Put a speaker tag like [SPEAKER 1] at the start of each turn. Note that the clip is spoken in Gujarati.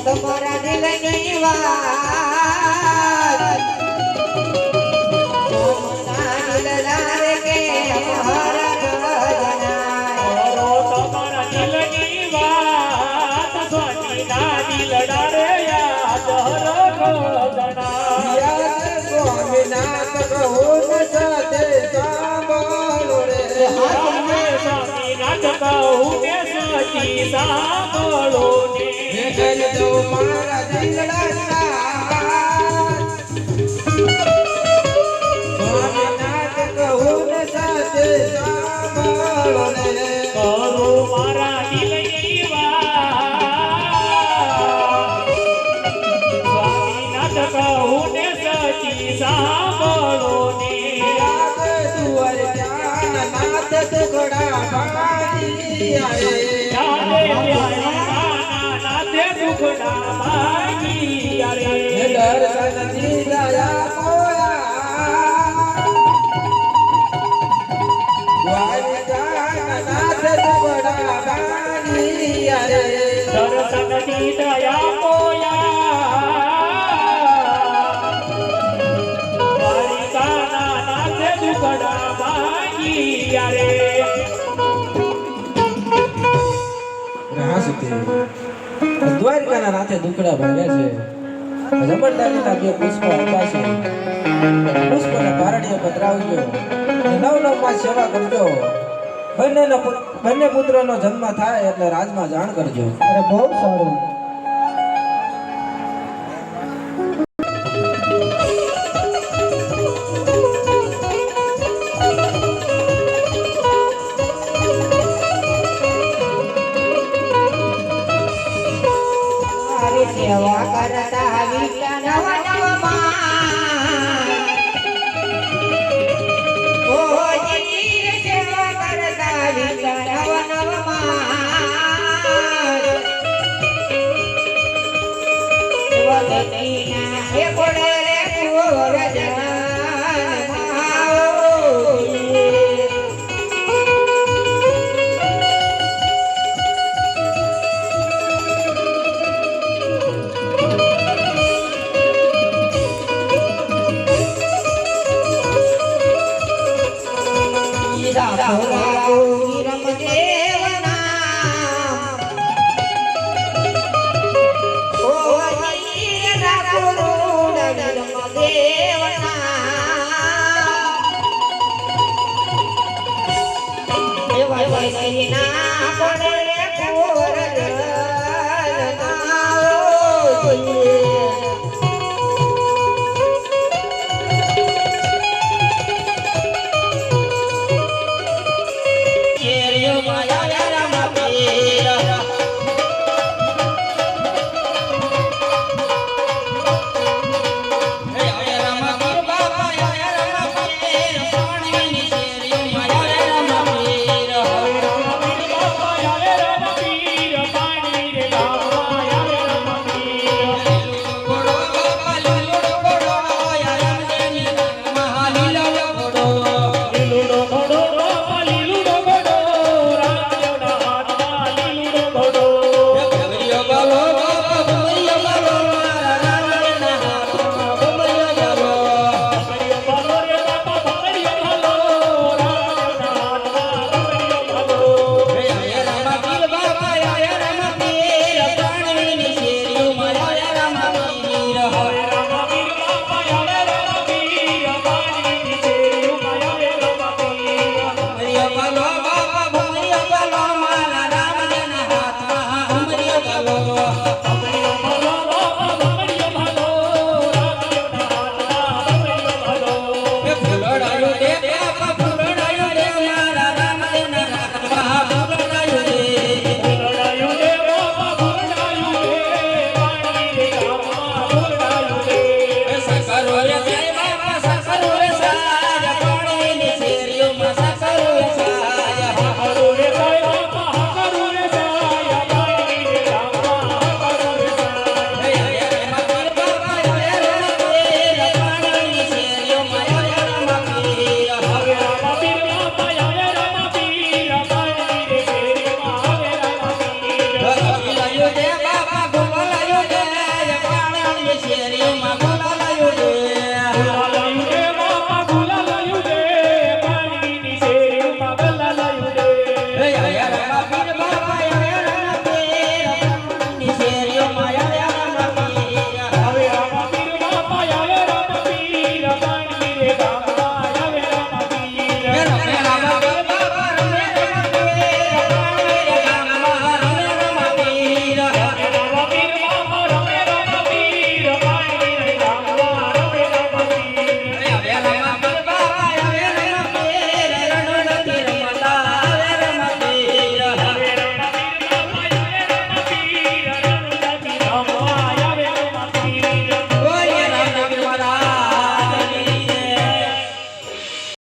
[SPEAKER 1] તમારા દિલની વાત દિલદાર કે તમારા દિલની વાત સ્વામીના દિલદાર યાદ સ્વામીનાથ કહું સાથે સાંભળો રે સ્વામીનાથ કહું ને સચી સાંભળો ને તો મારા દિલડા સ્વામીનાથ કહું ને સાથે સાંભળો ને કરો મારા દિલની વાત સ્વામીનાથ કહું ને સચી સાંભળો ને દુઆર નાથ ટુકડા પાડી આરે દુખડા ભાગી અરે દર્શન દીદાયા કોયા દ્વારકાનાથ દુખડા ભાગી અરે દર્શન દીદાયા કોયા દ્વારકાનાથ દુખડા ભાગી અરે દ્વારકાના નાથે દુખડા ભાગ્યા છે જબરદારીના બે પુષ્પ આપ્યા છે પુષ્પને પારડીએ પધરાવજો નવ માં સેવા કરજો બંને પુત્રનો જન્મ થાય એટલે રાજમાં જાણ કરજો અરે બહુ સારું સેવા કરતા વિષ્ણુ નવમાં ઓ જીર સેવા કરતા વિષ્ણુ નવમાં વગતીના હે પડે રે કુવરજા ના પડે